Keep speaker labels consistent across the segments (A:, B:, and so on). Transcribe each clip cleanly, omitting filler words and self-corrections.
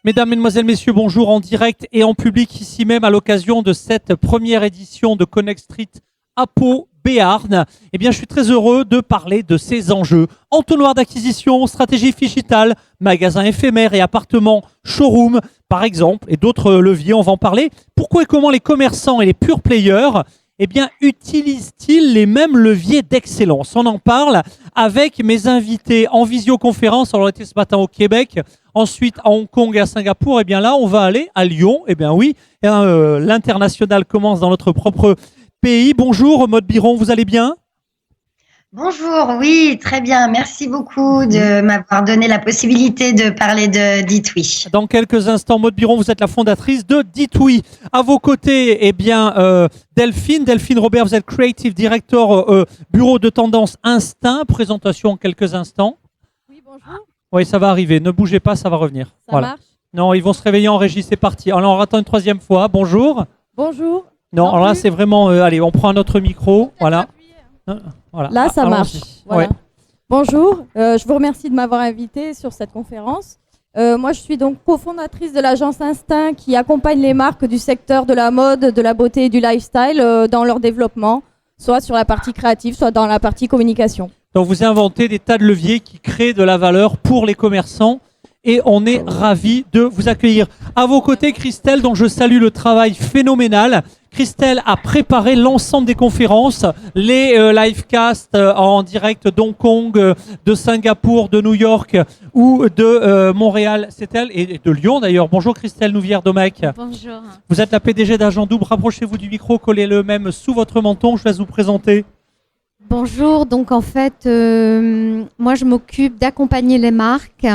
A: Mesdames, Mesdemoiselles, Messieurs, bonjour en direct et en public ici même à l'occasion de cette première édition de Connect Street à Pau, Béarn. Eh bien, je suis très heureux de parler de ces enjeux. Entonnoir d'acquisition, stratégie digitale, magasins éphémères et appartements, showroom, par exemple, et d'autres leviers, on va en parler. Pourquoi et comment les commerçants et les pure players utilisent-ils les mêmes leviers d'excellence? On en parle avec mes invités en visioconférence. On était ce matin au Québec, ensuite à Hong Kong et à Singapour. Là, on va aller à Lyon. L'international commence dans notre propre pays. Bonjour, Maud Biron, vous allez bien?
B: Bonjour, oui, très bien. Merci beaucoup de m'avoir donné la possibilité de parler de Ditwi.
A: Dans quelques instants, Maud Biron, vous êtes la fondatrice de Ditwi. À vos côtés, Delphine Robert, vous êtes Creative Director Bureau de Tendance Instinct. Présentation en quelques instants.
C: Oui, bonjour.
A: Oui, ça va arriver. Ne bougez pas, ça va revenir.
C: Ça marche?
A: Non, ils vont se réveiller en régie, c'est parti. Alors, on attend une troisième fois. Bonjour.
C: Bonjour.
A: Non, alors là, c'est vraiment... allez, on prend un autre micro. Voilà. Voilà.
C: Là, ça marche. Voilà.
A: Ouais.
C: Bonjour, je vous remercie de m'avoir invité sur cette conférence. Moi, je suis donc cofondatrice de l'agence Instinct qui accompagne les marques du secteur de la mode, de la beauté et du lifestyle dans leur développement, soit sur la partie créative, soit dans la partie communication.
A: Donc, vous inventez des tas de leviers qui créent de la valeur pour les commerçants et on est ravis de vous accueillir. À vos côtés, Christelle, dont je salue le travail phénoménal. Christelle a préparé l'ensemble des conférences, les livecasts en direct d'Hong Kong, de Singapour, de New York ou de Montréal, c'est elle, et de Lyon d'ailleurs. Bonjour Christelle Nouvière-Domecq.
D: Bonjour.
A: Vous êtes la PDG d'Agent Double. Rapprochez-vous du micro, collez-le même sous votre menton. Je laisse vous présenter.
D: Bonjour, donc en fait, moi je m'occupe d'accompagner les marques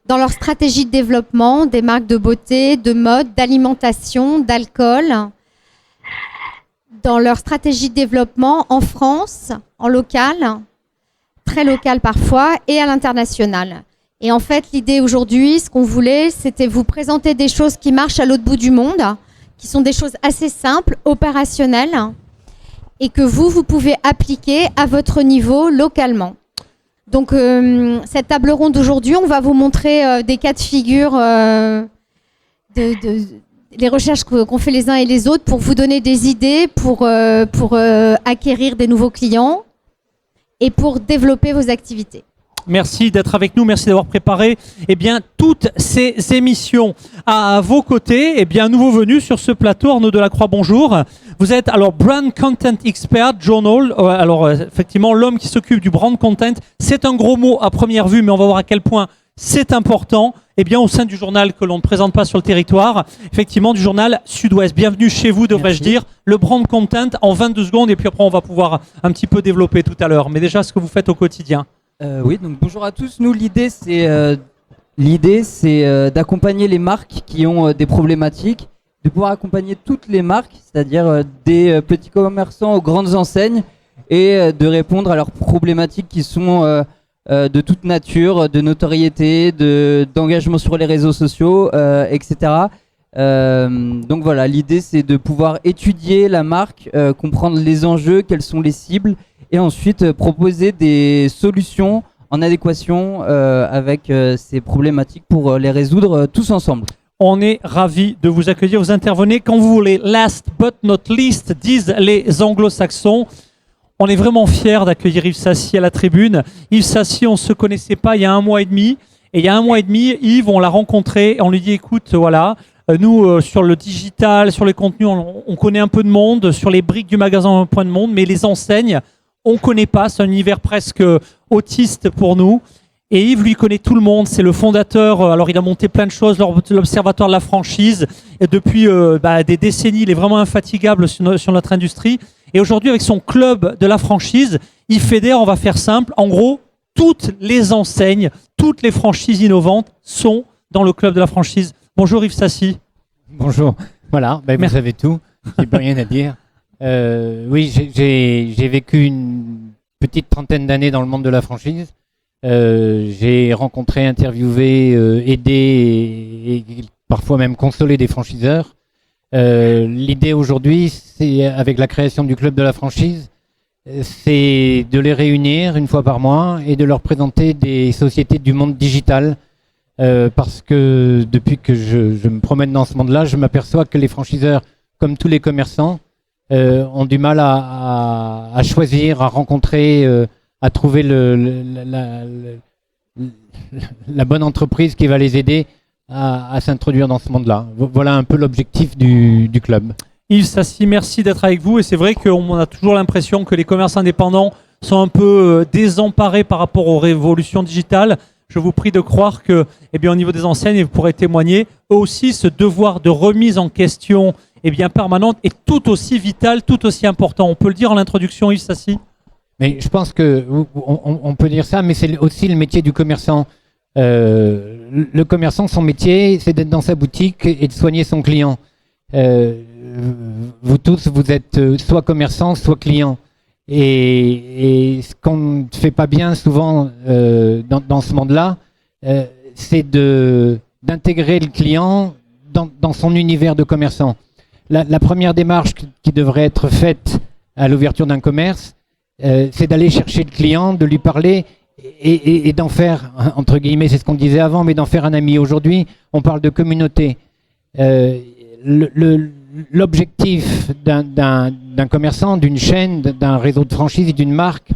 D: dans leur stratégie de développement, des marques de beauté, de mode, d'alimentation, d'alcool, dans leur stratégie de développement en France, en local, très local parfois, et à l'international. Et en fait, l'idée aujourd'hui, ce qu'on voulait, c'était vous présenter des choses qui marchent à l'autre bout du monde, qui sont des choses assez simples, opérationnelles, et que vous pouvez appliquer à votre niveau localement. Donc, cette table ronde d'aujourd'hui, on va vous montrer des cas de figure les recherches qu'ont fait les uns et les autres pour vous donner des idées pour acquérir des nouveaux clients et pour développer vos activités.
A: Merci d'être avec nous, merci d'avoir préparé toutes ces émissions. À vos côtés, nouveau venu sur ce plateau, Arnaud Delacroix, bonjour. Vous êtes alors Brand Content Expert Journal. Effectivement, l'homme qui s'occupe du brand content, c'est un gros mot à première vue, mais on va voir à quel point c'est important. Au sein du journal que l'on ne présente pas sur le territoire, effectivement, du journal Sud-Ouest. Bienvenue chez vous, devrais-je dire. Le brand content en 22 secondes, et puis après, on va pouvoir un petit peu développer tout à l'heure. Mais déjà, ce que vous faites au quotidien.
E: Oui, donc bonjour à tous. Nous, l'idée, c'est d'accompagner les marques qui ont des problématiques, de pouvoir accompagner toutes les marques, c'est-à-dire des petits commerçants aux grandes enseignes, et de répondre à leurs problématiques qui sont de toute nature, de notoriété, d'engagement sur les réseaux sociaux, etc. Donc voilà, l'idée c'est de pouvoir étudier la marque, comprendre les enjeux, quelles sont les cibles, et ensuite proposer des solutions en adéquation avec ces problématiques pour les résoudre tous ensemble.
A: On est ravis de vous accueillir, vous intervenez quand vous voulez. Last but not least, disent les anglo-saxons. On est vraiment fiers d'accueillir Yves Sassy à la tribune. Yves Sassy, on ne se connaissait pas il y a 1 mois et demi. Et il y a 1 mois et demi, Yves, on l'a rencontré. On lui dit, écoute, voilà, nous, sur le digital, sur les contenus, on connaît un peu de monde. Sur les briques du magasin, un point de monde. Mais les enseignes, on ne connaît pas. C'est un univers presque autiste pour nous. Et Yves, lui, connaît tout le monde. C'est le fondateur. Alors, il a monté plein de choses. L'Observatoire de la franchise. Et depuis des décennies, il est vraiment infatigable sur notre industrie. Et aujourd'hui, avec son club de la franchise, il fédère, on va faire simple, en gros, toutes les enseignes, toutes les franchises innovantes sont dans le club de la franchise. Bonjour Yves Sassy.
F: Bonjour. Voilà, vous savez tout, j'ai plus rien à dire. Oui, j'ai vécu une petite trentaine d'années dans le monde de la franchise. J'ai rencontré, interviewé, aidé et parfois même consolé des franchiseurs. L'idée aujourd'hui, c'est avec la création du club de la franchise, c'est de les réunir une fois par mois et de leur présenter des sociétés du monde digital. Parce que depuis que je me promène dans ce monde-là, je m'aperçois que les franchiseurs, comme tous les commerçants, ont du mal à choisir, à rencontrer, à trouver la bonne entreprise qui va les aider à s'introduire dans ce monde-là. Voilà un peu l'objectif du club.
A: Yves Sassi, merci d'être avec vous. Et c'est vrai qu'on a toujours l'impression que les commerces indépendants sont un peu désemparés par rapport aux révolutions digitales. Je vous prie de croire que, eh bien, au niveau des enseignes, et vous pourrez témoigner, eux aussi, ce devoir de remise en question, eh bien, permanente est tout aussi vital, tout aussi important. On peut le dire en introduction, Yves Sassi ?
F: Mais je pense que on peut dire ça, mais c'est aussi le métier du commerçant. Le commerçant, son métier, c'est d'être dans sa boutique et de soigner son client. Vous tous, vous êtes soit commerçant, soit client. Et ce qu'on ne fait pas bien souvent dans ce monde-là, c'est d'intégrer le client dans son univers de commerçant. La première démarche qui devrait être faite à l'ouverture d'un commerce, c'est d'aller chercher le client, de lui parler et d'en faire, entre guillemets, c'est ce qu'on disait avant, mais d'en faire un ami. Aujourd'hui, on parle de communauté. L'objectif d'un commerçant, d'une chaîne, d'un réseau de franchise et d'une marque,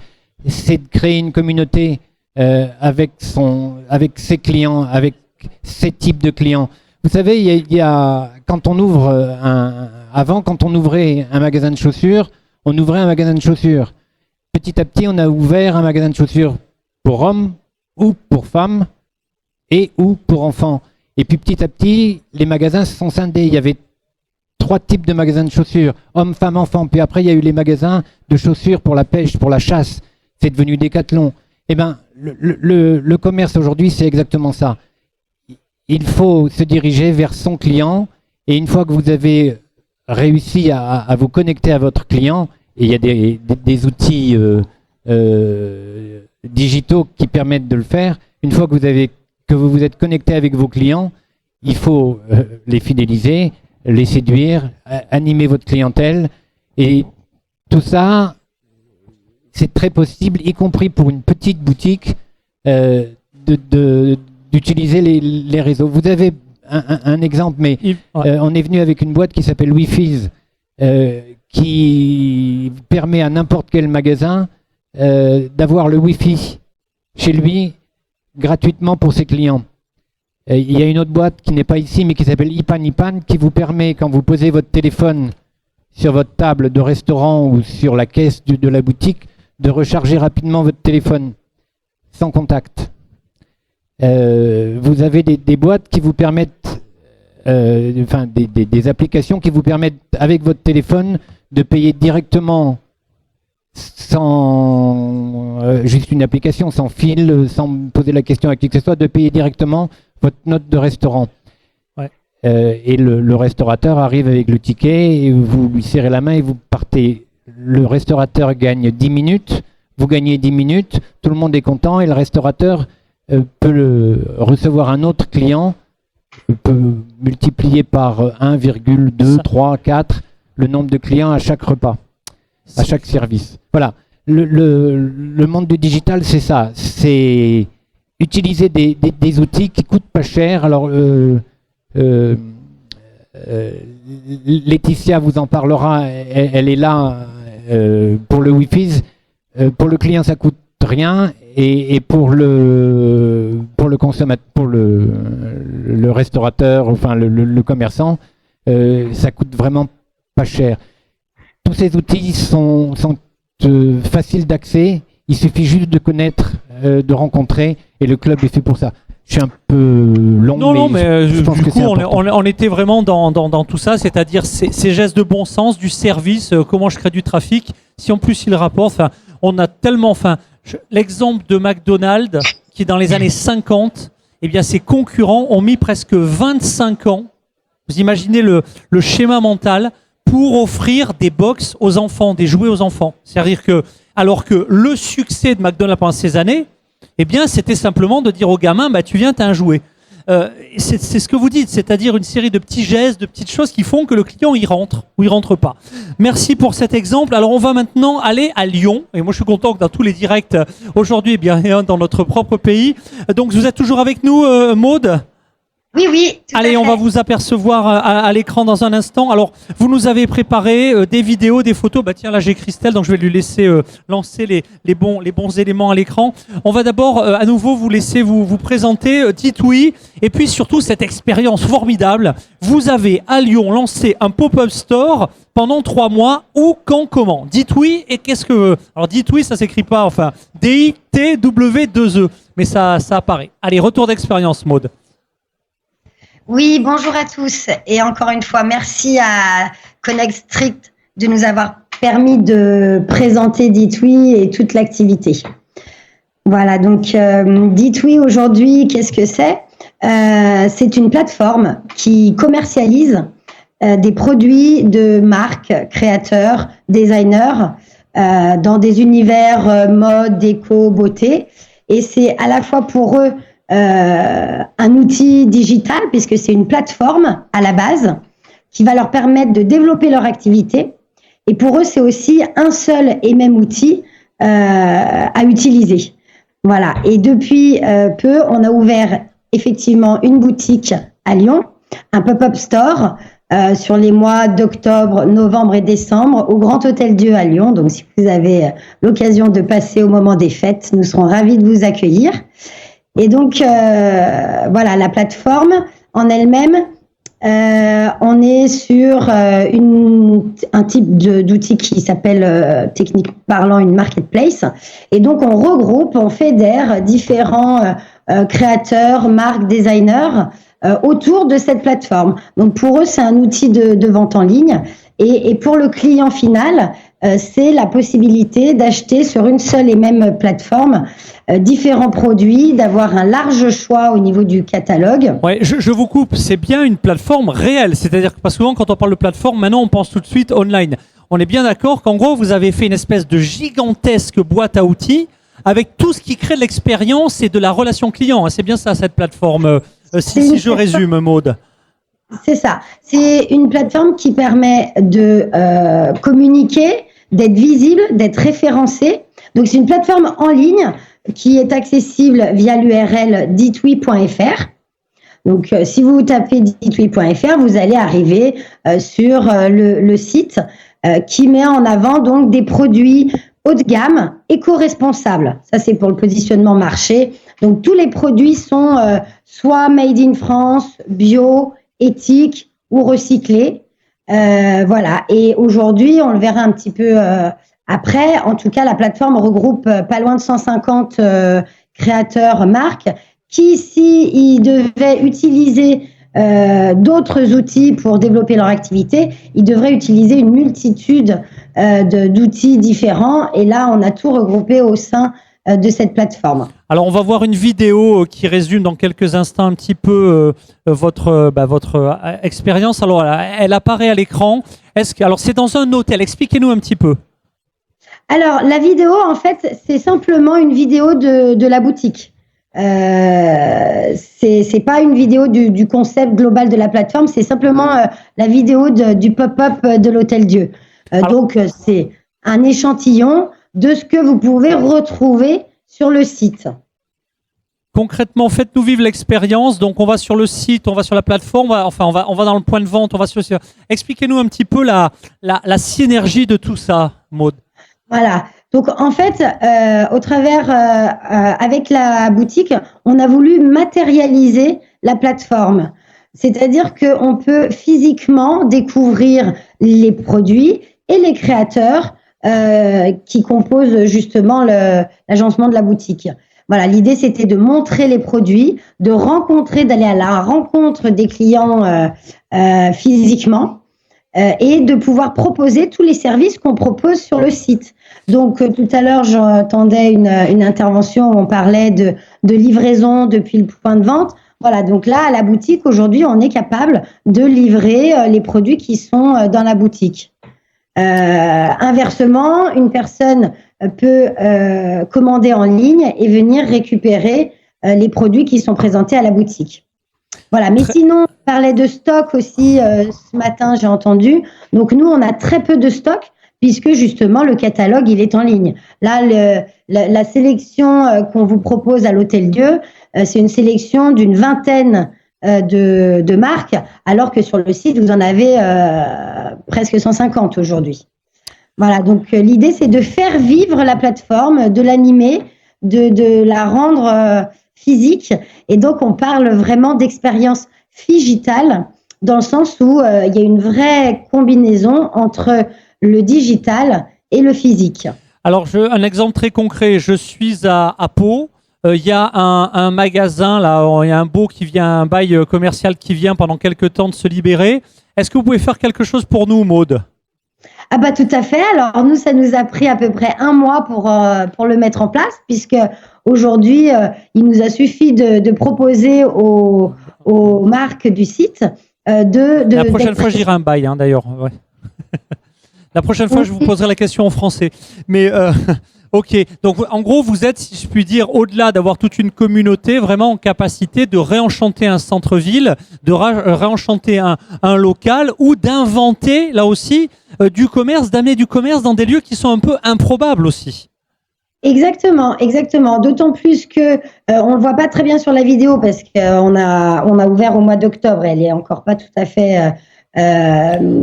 F: c'est de créer une communauté avec ses clients, avec ses types de clients. Vous savez, il y a quand on ouvre quand on ouvrait un magasin de chaussures, on ouvrait un magasin de chaussures. Petit à petit, on a ouvert un magasin de chaussures pour hommes ou pour femmes et ou pour enfants. Et puis petit à petit, les magasins se sont scindés. Il y avait 3 types de magasins de chaussures, hommes, femmes, enfants. Puis après, il y a eu les magasins de chaussures pour la pêche, pour la chasse. C'est devenu Décathlon. Eh bien, le commerce aujourd'hui, c'est exactement ça. Il faut se diriger vers son client. Et une fois que vous avez réussi à vous connecter à votre client, et il y a des outils digitaux qui permettent de le faire, une fois que vous vous êtes connecté avec vos clients, il faut les fidéliser, les séduire, animer votre clientèle. Et tout ça, c'est très possible, y compris pour une petite boutique, d'utiliser les réseaux. Vous avez un exemple, mais on est venu avec une boîte qui s'appelle Wi-Fi, qui permet à n'importe quel magasin d'avoir le Wi-Fi chez lui gratuitement pour ses clients. Il y a une autre boîte qui n'est pas ici, mais qui s'appelle Ipan, qui vous permet, quand vous posez votre téléphone sur votre table de restaurant ou sur la caisse de la boutique, de recharger rapidement votre téléphone sans contact. Vous avez des boîtes qui vous permettent, des applications qui vous permettent, avec votre téléphone, de payer directement sans juste une application, sans fil, sans poser la question à qui que ce soit, de payer directement votre note de restaurant.
A: Ouais.
F: Et le restaurateur arrive avec le ticket, et vous lui serrez la main et vous partez. Le restaurateur gagne 10 minutes, vous gagnez 10 minutes, tout le monde est content, et le restaurateur peut recevoir un autre client, peut multiplier par 1,2, 3, 4 le nombre de clients à chaque repas, à chaque service. Voilà. Le monde du digital, c'est ça. C'est utiliser des outils qui coûtent pas cher. Alors, Laetitia vous en parlera. Elle est là pour le Wi-Fi. Pour le client, ça coûte rien, et pour le consommateur, pour le restaurateur, enfin le commerçant, ça coûte vraiment pas cher. Tous ces outils sont faciles d'accès. Il suffit juste de connaître, de rencontrer, et le club est fait pour ça. Je suis un peu long,
A: mais
F: je pense
A: du
F: que
A: coup, on était vraiment dans tout ça, c'est-à-dire ces gestes de bon sens, du service, comment je crée du trafic. Si en plus il rapporte, on a tellement, l'exemple de McDonald's qui dans les années 50, eh bien ses concurrents ont mis presque 25 ans. Vous imaginez le schéma mental pour offrir des box aux enfants, des jouets aux enfants. C'est-à-dire que, alors que le succès de McDonald's pendant ces années, eh bien, c'était simplement de dire aux gamins, tu viens, t'as un jouet. c'est ce que vous dites, c'est-à-dire une série de petits gestes, de petites choses qui font que le client y rentre ou il rentre pas. Merci pour cet exemple. Alors on va maintenant aller à Lyon. Et moi je suis content que dans tous les directs aujourd'hui, eh bien dans notre propre pays. Donc vous êtes toujours avec nous, Maude ?
B: Oui, oui.
A: Allez, on va vous apercevoir à l'écran dans un instant. Alors, vous nous avez préparé des vidéos, des photos. Bah tiens, là j'ai Christelle, donc je vais lui laisser lancer les bons éléments à l'écran. On va d'abord à nouveau vous laisser vous présenter. Dites oui, et puis surtout cette expérience formidable. Vous avez à Lyon lancé un pop-up store pendant 3 mois. Où, quand, comment? Dites oui, et qu'est-ce que... Alors dites oui, ça s'écrit pas, enfin, DITW2E, mais ça apparaît. Allez, retour d'expérience, Maude.
B: Oui, bonjour à tous. Et encore une fois, merci à Connect Strict de nous avoir permis de présenter Dites Oui et toute l'activité. Voilà, donc Dites Oui aujourd'hui, qu'est-ce que c'est? C'est une plateforme qui commercialise des produits de marques, créateurs, designers, dans des univers mode, déco, beauté. Et c'est à la fois pour eux un outil digital, puisque c'est une plateforme à la base qui va leur permettre de développer leur activité. Et pour eux, c'est aussi un seul et même outil à utiliser. Voilà. Et depuis peu, on a ouvert effectivement une boutique à Lyon, un pop-up store sur les mois d'octobre, novembre et décembre au Grand Hôtel Dieu à Lyon. Donc, si vous avez l'occasion de passer au moment des fêtes, nous serons ravis de vous accueillir. Et donc, voilà, la plateforme en elle-même, on est sur un type d'outil qui s'appelle, technique parlant, une marketplace. Et donc, on regroupe, on fédère différents créateurs, marques, designers autour de cette plateforme. Donc, pour eux, c'est un outil de vente en ligne. Et pour le client final, c'est la possibilité d'acheter sur une seule et même plateforme différents produits, d'avoir un large choix au niveau du catalogue.
A: Ouais, je vous coupe, c'est bien une plateforme réelle, c'est-à-dire que pas souvent quand on parle de plateforme, maintenant on pense tout de suite online. On est bien d'accord qu'en gros vous avez fait une espèce de gigantesque boîte à outils avec tout ce qui crée de l'expérience et de la relation client. C'est bien ça cette plateforme, si je résume, Maude.
B: C'est ça. C'est une plateforme qui permet de communiquer, d'être visible, d'être référencé. Donc, c'est une plateforme en ligne qui est accessible via l'URL ditwi.fr. Donc, si vous tapez ditwi.fr, vous allez arriver sur le site qui met en avant donc des produits haut de gamme, éco-responsables. Ça, c'est pour le positionnement marché. Donc, tous les produits sont soit made in France, bio, éthique ou recyclés. Voilà. Et aujourd'hui, on le verra un petit peu après. En tout cas, la plateforme regroupe pas loin de 150 créateurs, marques, qui, s'ils devaient utiliser d'autres outils pour développer leur activité, ils devraient utiliser une multitude d'outils différents. Et là, on a tout regroupé au sein de cette plateforme.
A: Alors, on va voir une vidéo qui résume dans quelques instants un petit peu votre expérience. Alors, elle apparaît à l'écran. Alors, c'est dans un hôtel. Expliquez-nous un petit peu.
B: Alors, la vidéo, en fait, c'est simplement une vidéo de la boutique. C'est pas une vidéo du concept global de la plateforme, c'est simplement la vidéo du pop-up de l'Hôtel Dieu. Donc, c'est un échantillon de ce que vous pouvez retrouver sur le site.
A: Concrètement, faites-nous vivre l'expérience. Donc, on va sur le site, on va sur la plateforme, on va dans le point de vente, on va sur... Expliquez-nous un petit peu la synergie de tout ça, Maude.
B: Voilà. Donc, en fait, au travers, avec la boutique, on a voulu matérialiser la plateforme. C'est-à-dire qu'on peut physiquement découvrir les produits et les créateurs qui composent justement l'agencement de la boutique. Voilà, l'idée, c'était de montrer les produits, d'aller à la rencontre des clients physiquement et de pouvoir proposer tous les services qu'on propose sur le site. Donc, tout à l'heure, j'entendais une intervention où on parlait de livraison depuis le point de vente. Voilà, donc là, à la boutique, aujourd'hui, on est capable de livrer les produits qui sont dans la boutique. Inversement, une personne peut commander en ligne et venir récupérer les produits qui sont présentés à la boutique. Voilà, mais sinon, on parlait de stock aussi ce matin, j'ai entendu. Donc nous, on a très peu de stock puisque justement le catalogue, il est en ligne. Là, la sélection qu'on vous propose à l'Hôtel-Dieu, c'est une sélection d'une vingtaine de marques, alors que sur le site, vous en avez presque 150 aujourd'hui. Voilà, donc l'idée, c'est de faire vivre la plateforme, de l'animer, de la rendre physique. Et donc, on parle vraiment d'expérience digitale, dans le sens où il y a une vraie combinaison entre le digital et le physique.
A: Alors, un exemple très concret, je suis à Pau. Il y a un magasin, là, il y a un un bail commercial qui vient pendant quelques temps de se libérer. Est-ce que vous pouvez faire quelque chose pour nous, Maude ?
B: Ah bah tout à fait. Alors nous, ça nous a pris à peu près 1 mois pour le mettre en place, puisque aujourd'hui, il nous a suffi de proposer aux marques du site
A: La prochaine fois, j'irai un bail, hein, d'ailleurs. Ouais. La prochaine fois, je vous poserai la question en français. Mais ok, donc en gros, vous êtes, si je puis dire, au-delà d'avoir toute une communauté, vraiment en capacité de réenchanter un centre-ville, de réenchanter un local ou d'inventer, là aussi, du commerce, d'amener du commerce dans des lieux qui sont un peu improbables aussi.
B: Exactement, exactement. D'autant plus que on le voit pas très bien sur la vidéo parce qu'on a ouvert au mois d'octobre. Elle est encore pas tout à fait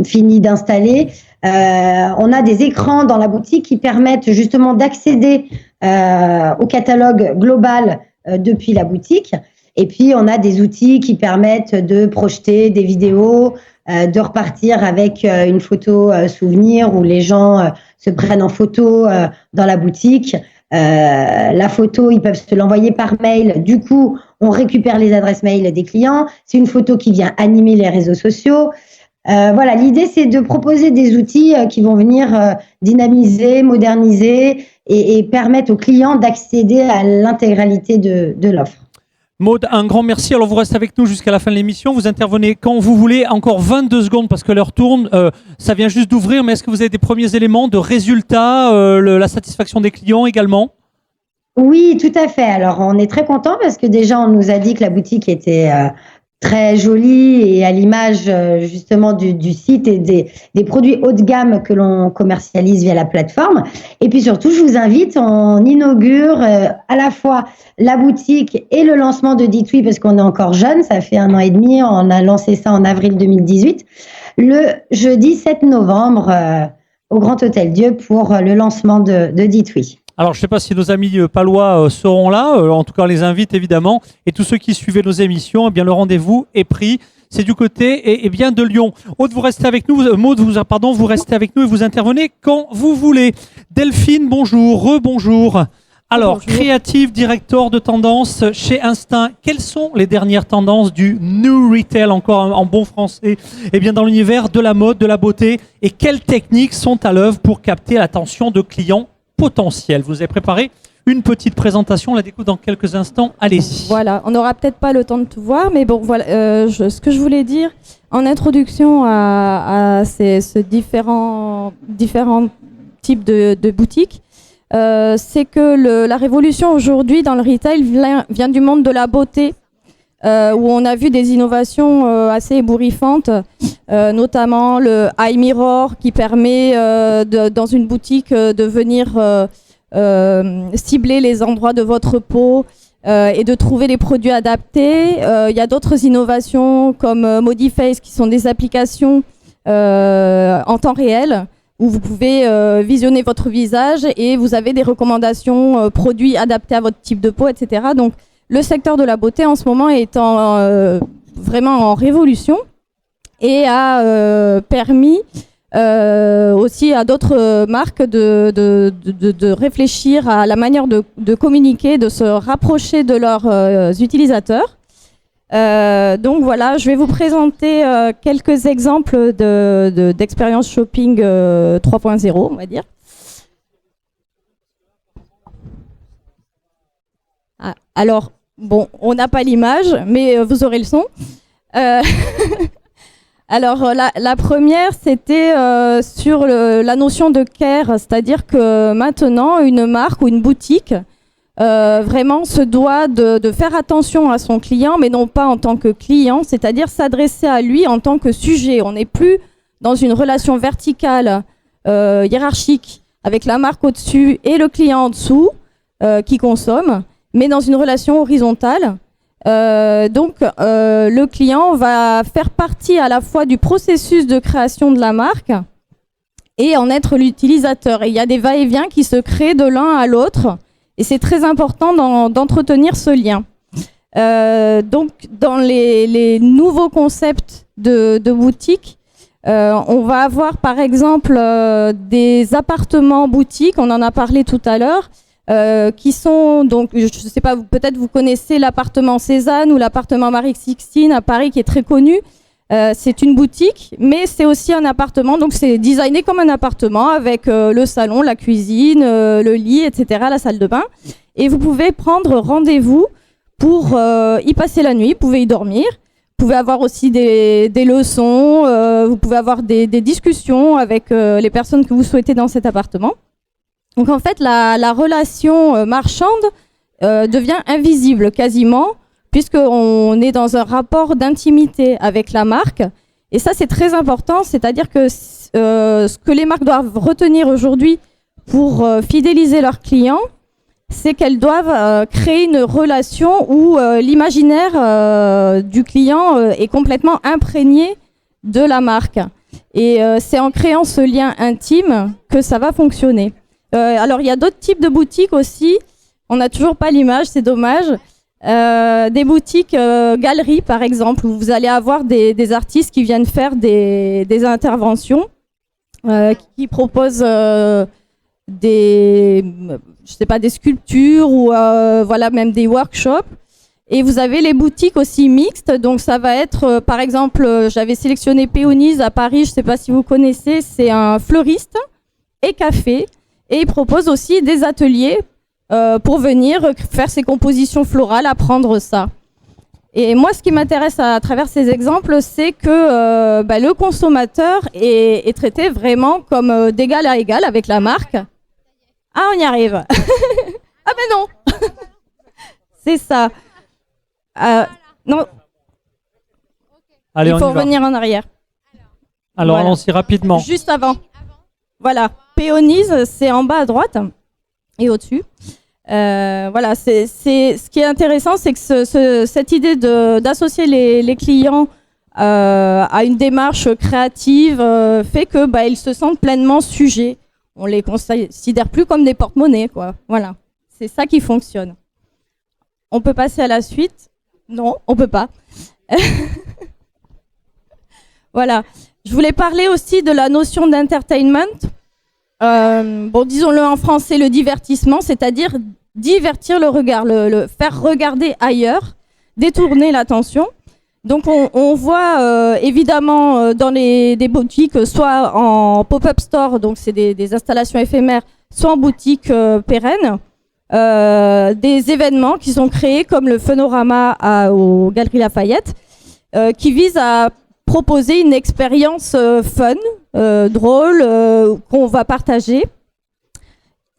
B: finie d'installer. On a des écrans dans la boutique qui permettent justement d'accéder au catalogue global depuis la boutique. Et puis, on a des outils qui permettent de projeter des vidéos, de repartir avec une photo souvenir où les gens se prennent en photo dans la boutique. La photo, ils peuvent se l'envoyer par mail. Du coup, on récupère les adresses mail des clients. C'est une photo qui vient animer les réseaux sociaux. Voilà, l'idée, c'est de proposer des outils qui vont venir dynamiser, moderniser et permettre aux clients d'accéder à l'intégralité de l'offre.
A: Maude, un grand merci. Alors, vous restez avec nous jusqu'à la fin de l'émission. Vous intervenez quand vous voulez. Encore 22 secondes parce que l'heure tourne. Ça vient juste d'ouvrir, mais est-ce que vous avez des premiers éléments de résultats, la satisfaction des clients également ?
B: Oui, tout à fait. Alors, on est très content parce que déjà, on nous a dit que la boutique était très jolie et à l'image justement du site et des produits haut de gamme que l'on commercialise via la plateforme. Et puis surtout, je vous invite, on inaugure à la fois la boutique et le lancement de Ditwi parce qu'on est encore jeune, ça fait 1 an et demi, on a lancé ça en avril 2018, le jeudi 7 novembre au Grand Hôtel-Dieu pour le lancement de Ditwi.
A: Alors, je ne sais pas si nos amis palois seront là. En tout cas, on les invite évidemment. Et tous ceux qui suivaient nos émissions, eh bien, le rendez-vous est pris. C'est du côté et bien de Lyon. Aude, vous restez avec nous. Maude, vous restez avec nous et vous intervenez quand vous voulez. Delphine, bonjour. Rebonjour. Alors, bonjour. Creative Director de tendance chez Instinct. Quelles sont les dernières tendances du New Retail, encore en bon français, eh bien, dans l'univers de la mode, de la beauté? Et quelles techniques sont à l'œuvre pour capter l'attention de clients potentiel? Vous avez préparé une petite présentation, on la découvre dans quelques instants. Allez-y.
C: Voilà, on n'aura peut-être pas le temps de tout voir, mais bon, voilà, ce que je voulais dire en introduction à ces différents types de boutiques, c'est que la révolution aujourd'hui dans le retail vient du monde de la beauté, où on a vu des innovations assez ébouriffantes, notamment le Eye Mirror qui permet dans une boutique de venir cibler les endroits de votre peau et de trouver les produits adaptés. Il y a d'autres innovations comme Modiface qui sont des applications en temps réel où vous pouvez visionner votre visage et vous avez des recommandations produits adaptés à votre type de peau, etc. Donc, le secteur de la beauté en ce moment est vraiment en révolution et a permis aussi à d'autres marques de réfléchir à la manière de communiquer, de se rapprocher de leurs utilisateurs. Donc voilà, je vais vous présenter quelques exemples d'expérience shopping 3.0, on va dire. Alors, bon, on n'a pas l'image, mais vous aurez le son. Alors, la première, c'était sur la notion de care, c'est-à-dire que maintenant, une marque ou une boutique vraiment se doit de faire attention à son client, mais non pas en tant que client, c'est-à-dire s'adresser à lui en tant que sujet. On n'est plus dans une relation verticale, hiérarchique, avec la marque au-dessus et le client en dessous qui consomme, mais dans une relation horizontale. Donc, le client va faire partie à la fois du processus de création de la marque et en être l'utilisateur. Et il y a des va-et-vient qui se créent de l'un à l'autre. Et c'est très important d'entretenir ce lien. Donc, dans les nouveaux concepts de boutique, on va avoir par exemple des appartements boutiques, on en a parlé tout à l'heure, qui sont, donc, je ne sais pas, peut-être vous connaissez l'appartement Cézanne ou l'appartement Marie-Sixtine à Paris qui est très connu. C'est une boutique, mais c'est aussi un appartement, donc c'est designé comme un appartement avec le salon, la cuisine, le lit, etc., la salle de bain. Et vous pouvez prendre rendez-vous pour y passer la nuit, vous pouvez y dormir. Vous pouvez avoir aussi des leçons, vous pouvez avoir des discussions avec les personnes que vous souhaitez dans cet appartement. Donc en fait, la relation marchande devient invisible quasiment, puisqu'on est dans un rapport d'intimité avec la marque. Et ça, c'est très important, c'est-à-dire que ce que les marques doivent retenir aujourd'hui pour fidéliser leurs clients, c'est qu'elles doivent créer une relation où l'imaginaire du client est complètement imprégné de la marque. Et c'est en créant ce lien intime que ça va fonctionner. Alors, il y a d'autres types de boutiques aussi. On n'a toujours pas l'image, c'est dommage. Des boutiques galeries par exemple où vous allez avoir des artistes qui viennent faire des interventions qui proposent des sculptures ou voilà, même des workshops. Et vous avez les boutiques aussi mixtes, donc ça va être par exemple, j'avais sélectionné Péonise à Paris, je ne sais pas si vous connaissez, c'est un fleuriste et café, et il propose aussi des ateliers pour venir faire ses compositions florales, apprendre ça. Et moi, ce qui m'intéresse à travers ces exemples, c'est que le consommateur est traité vraiment comme d'égal à égal avec la marque. Ah, on y arrive. Ah ben non. C'est ça. Non.
A: Allez,
C: il faut
A: on y va.
C: revenir en arrière.
A: Alors,
C: Voilà.
A: allons-y rapidement.
C: Juste avant. Voilà. Péonise, c'est en bas à droite et au-dessus. Voilà, c'est ce qui est intéressant, c'est que cette idée d'associer les clients à une démarche créative fait que ils se sentent pleinement sujets. On les considère plus comme des porte-monnaies, quoi. Voilà, c'est ça qui fonctionne. On peut passer à la suite? Non, on peut pas. Voilà. Je voulais parler aussi de la notion d'entertainment. Bon, disons-le en français, le divertissement, c'est-à-dire divertir le regard, le faire regarder ailleurs, détourner l'attention. Donc on voit évidemment dans des boutiques, soit en pop-up store, donc c'est des installations éphémères, soit en boutique pérenne, des événements qui sont créés comme le Funorama aux Galeries Lafayette, qui visent à proposer une expérience fun, drôle, qu'on va partager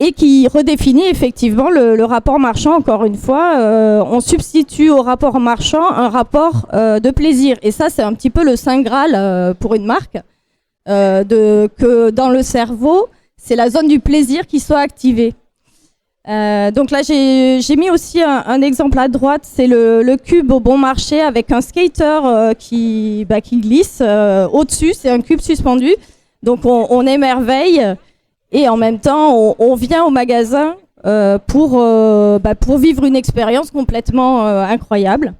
C: et qui redéfinit effectivement le rapport marchand. Encore une fois, on substitue au rapport marchand un rapport de plaisir. Et ça, c'est un petit peu le saint graal pour une marque, que dans le cerveau, c'est la zone du plaisir qui soit activée. Donc là, j'ai mis aussi un exemple à droite, c'est le cube au bon marché avec un skater qui glisse au-dessus, c'est un cube suspendu. Donc on émerveille et en même temps on vient au magasin pour vivre une expérience complètement incroyable.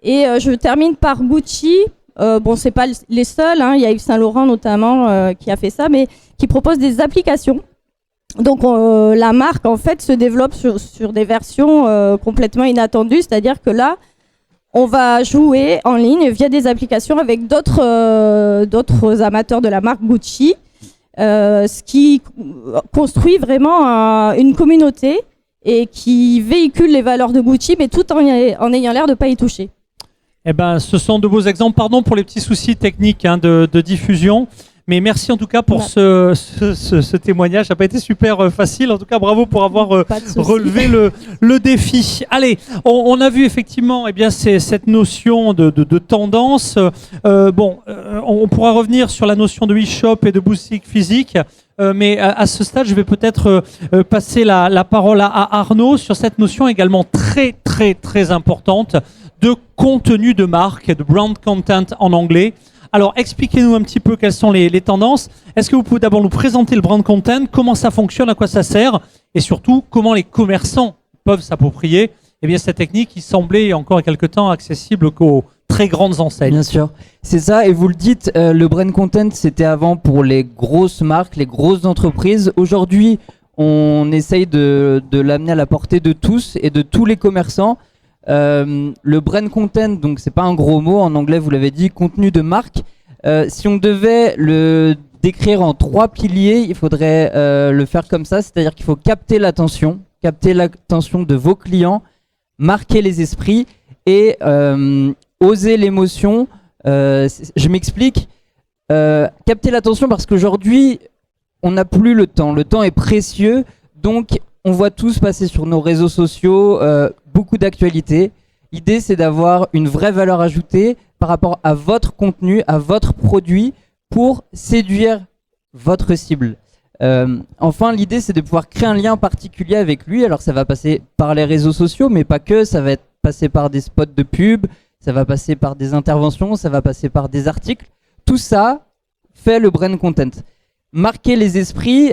C: Et je termine par Gucci. Bon, c'est pas les seuls, hein, il y a Yves Saint Laurent notamment qui a fait ça, mais qui propose des applications. Donc la marque en fait se développe sur des versions complètement inattendues, c'est-à-dire que là on va jouer en ligne via des applications avec d'autres amateurs de la marque Gucci, ce qui construit vraiment une communauté et qui véhicule les valeurs de Gucci, mais tout en ayant l'air de pas y toucher.
A: Eh ben, ce sont de beaux exemples. Pardon pour les petits soucis techniques de diffusion. Mais merci en tout cas pour ce témoignage. Ça n'a pas été super facile. En tout cas, bravo pour avoir relevé le défi. Allez, on a vu effectivement cette notion de tendance. On pourra revenir sur la notion de e-shop et de boutique physique. Mais à ce stade, je vais peut-être passer la parole à Arnaud sur cette notion également très, très, très importante de contenu de marque, de brand content en anglais. Alors, expliquez-nous un petit peu quelles sont les tendances. Est-ce que vous pouvez d'abord nous présenter le brand content, comment ça fonctionne, à quoi ça sert, et surtout, comment les commerçants peuvent s'approprier cette technique qui semblait il y a encore quelques temps accessible qu'aux très grandes enseignes.
E: Bien sûr, c'est ça, et vous le dites, le brand content, c'était avant pour les grosses marques, les grosses entreprises. Aujourd'hui, on essaye de l'amener à la portée de tous et de tous les commerçants. Le brand content, donc c'est pas un gros mot, en anglais vous l'avez dit, contenu de marque. Si on devait le décrire en 3 piliers, il faudrait le faire comme ça, c'est-à-dire qu'il faut capter l'attention de vos clients, marquer les esprits et oser l'émotion. Je m'explique. Capter l'attention parce qu'aujourd'hui on n'a plus le temps est précieux, donc on voit tous passer sur nos réseaux sociaux beaucoup d'actualités. L'idée, c'est d'avoir une vraie valeur ajoutée par rapport à votre contenu, à votre produit, pour séduire votre cible. Enfin, l'idée, c'est de pouvoir créer un lien particulier avec lui. Alors, ça va passer par les réseaux sociaux, mais pas que. Ça va passer par des spots de pub, ça va passer par des interventions, ça va passer par des articles. Tout ça fait le brand content. Marquer les esprits,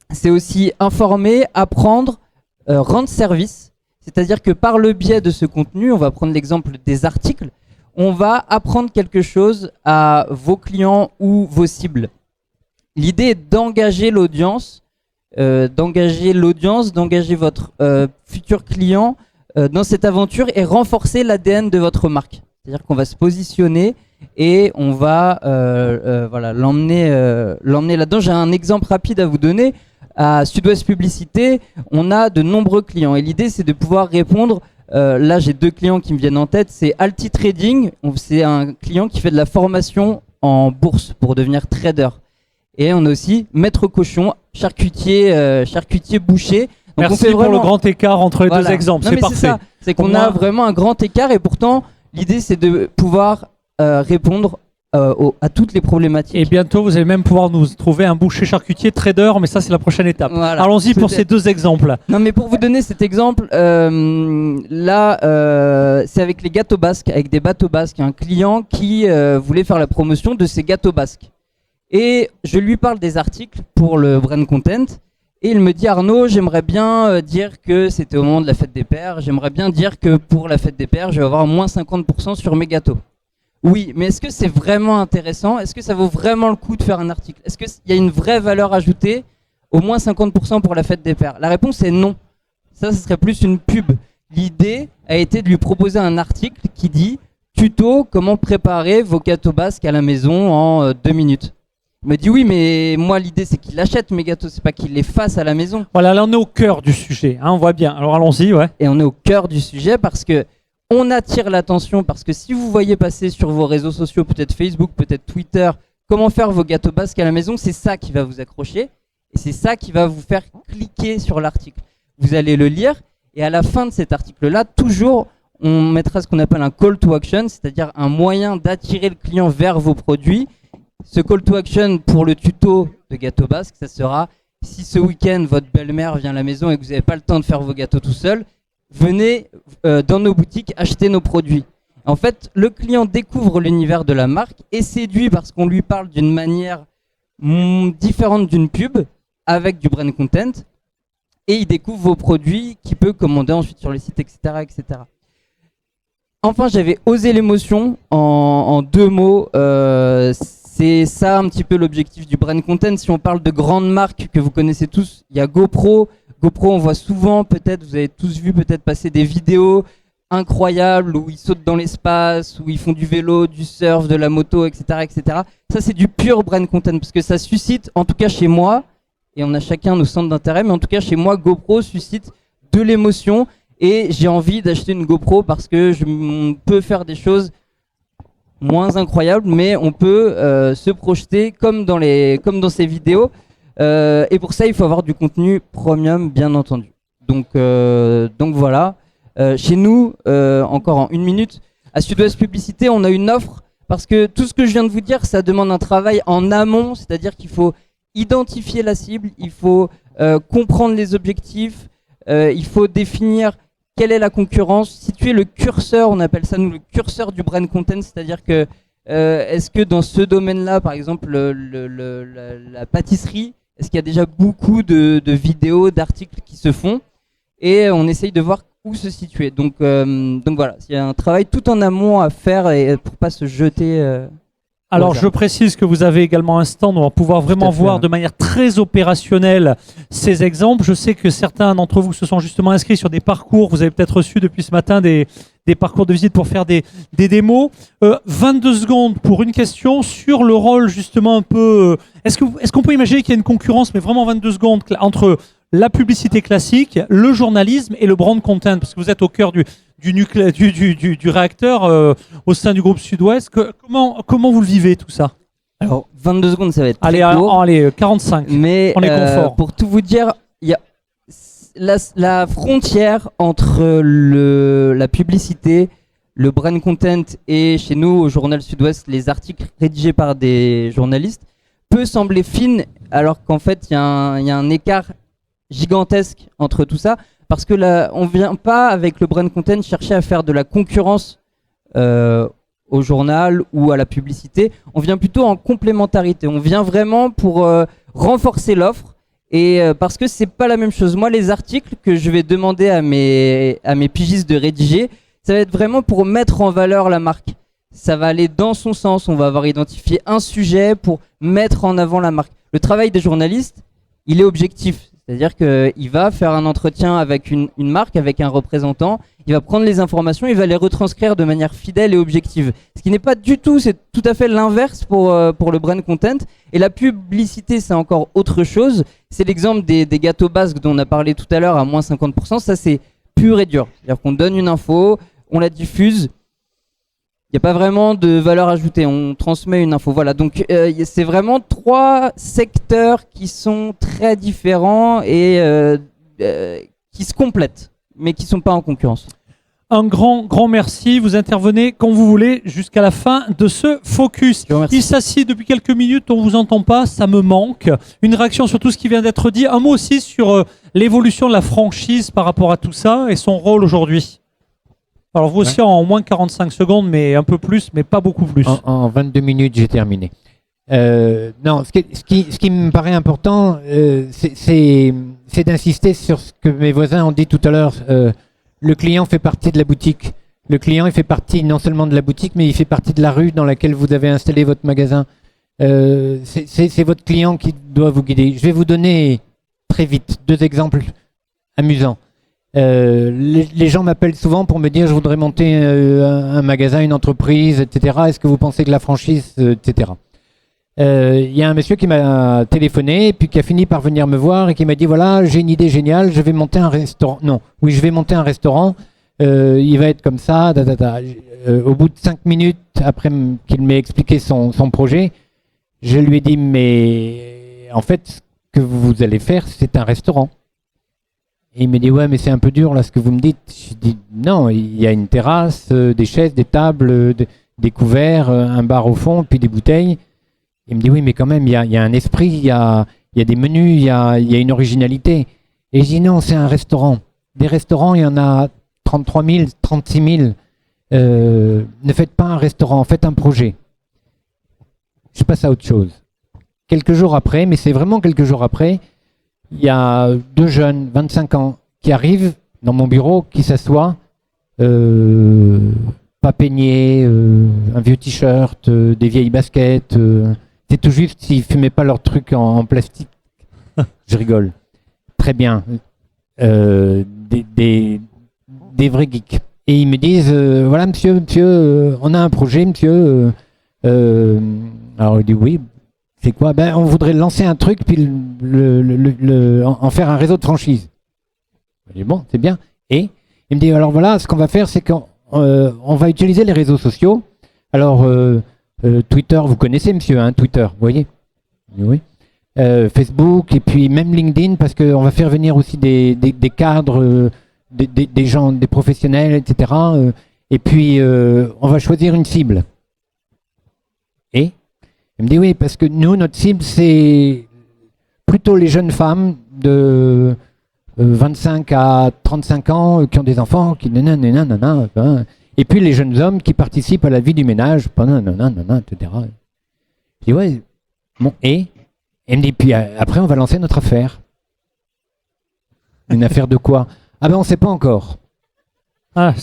E: c'est aussi informer, apprendre, rendre service. C'est-à-dire que par le biais de ce contenu, on va prendre l'exemple des articles, on va apprendre quelque chose à vos clients ou vos cibles. L'idée est d'engager l'audience, d'engager votre futur client dans cette aventure et renforcer l'ADN de votre marque. C'est-à-dire qu'on va se positionner et on va l'emmener là-dedans. J'ai un exemple rapide à vous donner. À Sud-Ouest Publicité, on a de nombreux clients et l'idée c'est de pouvoir répondre. Là j'ai 2 clients qui me viennent en tête, c'est Alti Trading, c'est un client qui fait de la formation en bourse pour devenir trader. Et on a aussi Maître Cochon, charcutier boucher. Donc
A: merci pour le grand écart entre les 2 exemples, c'est parfait.
E: C'est qu'on a vraiment un grand écart et pourtant l'idée c'est de pouvoir répondre à toutes les problématiques.
A: Et bientôt, vous allez même pouvoir nous trouver un boucher charcutier trader, mais ça, c'est la prochaine étape. Voilà. Allons-y pour ces 2 exemples.
E: Non, mais pour vous donner cet exemple, là, c'est avec les gâteaux basques, avec des bateaux basques. Un client qui voulait faire la promotion de ses gâteaux basques. Et je lui parle des articles pour le brand content. Et il me dit, Arnaud, j'aimerais bien dire que c'était au moment de la fête des pères. J'aimerais bien dire que pour la fête des pères, je vais avoir moins 50% sur mes gâteaux. Oui, mais est-ce que c'est vraiment intéressant? Est-ce que ça vaut vraiment le coup de faire un article? Est-ce qu'il y a une vraie valeur ajoutée au moins 50% pour la fête des pères? La réponse est non. Ça, ce serait plus une pub. L'idée a été de lui proposer un article qui dit « Tuto, comment préparer vos gâteaux basques à la maison en 2 minutes ». Il me dit « Oui, mais moi, l'idée, c'est qu'il achète mes gâteaux, c'est pas qu'il les fasse à la maison. »
A: Voilà, là, on est au cœur du sujet, hein, on voit bien. Alors, allons-y, ouais.
E: Et on est au cœur du sujet parce que on attire l'attention, parce que si vous voyez passer sur vos réseaux sociaux, peut-être Facebook, peut-être Twitter, comment faire vos gâteaux basques à la maison, c'est ça qui va vous accrocher et c'est ça qui va vous faire cliquer sur l'article. Vous allez le lire et à la fin de cet article-là, toujours, on mettra ce qu'on appelle un call to action, c'est-à-dire un moyen d'attirer le client vers vos produits. Ce call to action pour le tuto de gâteaux basques, ça sera si ce week-end votre belle-mère vient à la maison et que vous n'avez pas le temps de faire vos gâteaux tout seul, venez dans nos boutiques acheter nos produits. En fait, le client découvre l'univers de la marque, est séduit parce qu'on lui parle d'une manière différente d'une pub, avec du brand content, et il découvre vos produits qu'il peut commander ensuite sur les sites, etc. etc. Enfin, j'avais osé l'émotion en 2 mots. C'est ça un petit peu l'objectif du brand content. Si on parle de grandes marques que vous connaissez tous, il y a GoPro. GoPro, on voit souvent, peut-être, vous avez tous vu peut-être passer des vidéos incroyables où ils sautent dans l'espace, où ils font du vélo, du surf, de la moto, etc. etc. Ça, c'est du pur brand content parce que ça suscite, en tout cas chez moi, et on a chacun nos centres d'intérêt, mais en tout cas chez moi, GoPro suscite de l'émotion et j'ai envie d'acheter une GoPro parce que je peux faire des choses moins incroyable, mais on peut se projeter comme dans ces vidéos. Et pour ça, il faut avoir du contenu premium, bien entendu. Donc voilà. Chez nous, encore en 1 minute, à Sud-Ouest Publicité, on a une offre parce que tout ce que je viens de vous dire, ça demande un travail en amont, c'est-à-dire qu'il faut identifier la cible, il faut comprendre les objectifs, il faut définir quelle est la concurrence, situer le curseur, on appelle ça nous le curseur du brand content, c'est-à-dire que est-ce que dans ce domaine-là, par exemple la pâtisserie, est-ce qu'il y a déjà beaucoup de vidéos, d'articles qui se font, et on essaye de voir où se situer. Donc voilà, il y a un travail tout en amont à faire et pour pas se jeter.
A: Alors, je précise que vous avez également un stand où on va pouvoir vraiment voir de manière très opérationnelle ces exemples. Je sais que certains d'entre vous se sont justement inscrits sur des parcours. Vous avez peut-être reçu depuis ce matin des parcours de visite pour faire des démos. 22 secondes pour une question sur le rôle justement un peu... Est-ce qu'on peut imaginer qu'il y a une concurrence, mais vraiment 22 secondes, entre la publicité classique, le journalisme et le brand content? Parce que vous êtes au cœur du réacteur au sein du groupe Sud-Ouest. Comment vous le vivez tout ça?
E: Alors 22 secondes, ça va être très court.
A: Allez, 45.
E: Mais
A: on est confort.
E: Pour tout vous dire, il y a la frontière entre la publicité, le brand content et chez nous au journal Sud-Ouest, les articles rédigés par des journalistes peut sembler fine, alors qu'en fait il y a un écart gigantesque entre tout ça. Parce que là, on vient pas avec le brand content chercher à faire de la concurrence au journal ou à la publicité. On vient plutôt en complémentarité. On vient vraiment pour renforcer l'offre et parce que c'est pas la même chose. Moi, les articles que je vais demander à mes pigistes de rédiger, ça va être vraiment pour mettre en valeur la marque. Ça va aller dans son sens. On va avoir identifié un sujet pour mettre en avant la marque. Le travail des journalistes, il est objectif. C'est-à-dire qu'il va faire un entretien avec une marque, avec un représentant, il va prendre les informations, il va les retranscrire de manière fidèle et objective. Ce qui n'est pas du tout, c'est tout à fait l'inverse pour le brand content. Et la publicité, c'est encore autre chose. C'est l'exemple des gâteaux basques dont on a parlé tout à l'heure à moins 50%. Ça, c'est pur et dur. C'est-à-dire qu'on donne une info, on la diffuse. Il n'y a pas vraiment de valeur ajoutée, on transmet une info. Voilà, donc c'est vraiment 3 secteurs qui sont très différents et qui se complètent, mais qui ne sont pas en concurrence.
A: Un grand merci. Vous intervenez quand vous voulez jusqu'à la fin de ce focus. Il s'assied depuis quelques minutes, on ne vous entend pas, ça me manque. Une réaction sur tout ce qui vient d'être dit. Un mot aussi sur l'évolution de la franchise par rapport à tout ça et son rôle aujourd'hui. Alors vous aussi en moins 45 secondes, mais un peu plus, mais pas beaucoup plus.
F: En 22 minutes, j'ai terminé. Non, ce qui me paraît important, c'est d'insister sur ce que mes voisins ont dit tout à l'heure. Le client fait partie de la boutique. Le client, il fait partie non seulement de la boutique, mais il fait partie de la rue dans laquelle vous avez installé votre magasin. C'est votre client qui doit vous guider. Je vais vous donner très vite 2 exemples amusants. Les gens m'appellent souvent pour me dire je voudrais monter un magasin, une entreprise, etc. Est-ce que vous pensez que la franchise, etc. Il y a un monsieur qui m'a téléphoné puis qui a fini par venir me voir et qui m'a dit voilà, j'ai une idée géniale, je vais monter un restaurant. Je vais monter un restaurant, il va être comme ça. Au bout de 5 minutes après qu'il m'ait expliqué son projet, je lui ai dit mais en fait ce que vous allez faire c'est un restaurant. Et il me dit ouais mais c'est un peu dur là ce que vous me dites. Je dis non, il y a une terrasse, des chaises, des tables, des couverts, un bar au fond, puis des bouteilles. Il me dit oui mais quand même il y a un esprit, il y a des menus, il y a une originalité. Et je dis non, c'est un restaurant. Des restaurants il y en a 33 000, 36 000. Ne faites pas un restaurant, faites un projet. Je passe à autre chose. Quelques jours après, mais c'est vraiment quelques jours après, il y a 2 jeunes, 25 ans, qui arrivent dans mon bureau, qui s'assoient, pas peignés, un vieux t-shirt, des vieilles baskets. C'est tout juste s'ils fumaient pas leur truc en plastique. Je rigole. Très bien. Des vrais geeks. Et ils me disent, voilà monsieur, on a un projet, monsieur. Alors il dit oui. C'est quoi? On voudrait lancer un truc puis en faire un réseau de franchise. Je dis bon, c'est bien. Et il me dit alors voilà, ce qu'on va faire, c'est qu'on va utiliser les réseaux sociaux Alors, Twitter, vous connaissez, monsieur, hein, Twitter, vous voyez? Oui. Facebook, et puis même LinkedIn, parce qu'on va faire venir aussi des cadres, des gens, des professionnels, etc. Et puis, on va choisir une cible. Et il me dit oui, parce que nous, notre cible, c'est plutôt les jeunes femmes de 25 à 35 ans qui ont des enfants, qui nanana, et puis les jeunes hommes qui participent à la vie du ménage, etc. Je dis ouais, bon, et il me dit, puis après, on va lancer notre affaire. Une affaire de quoi? Ah ben, on ne sait pas encore.
A: Ah,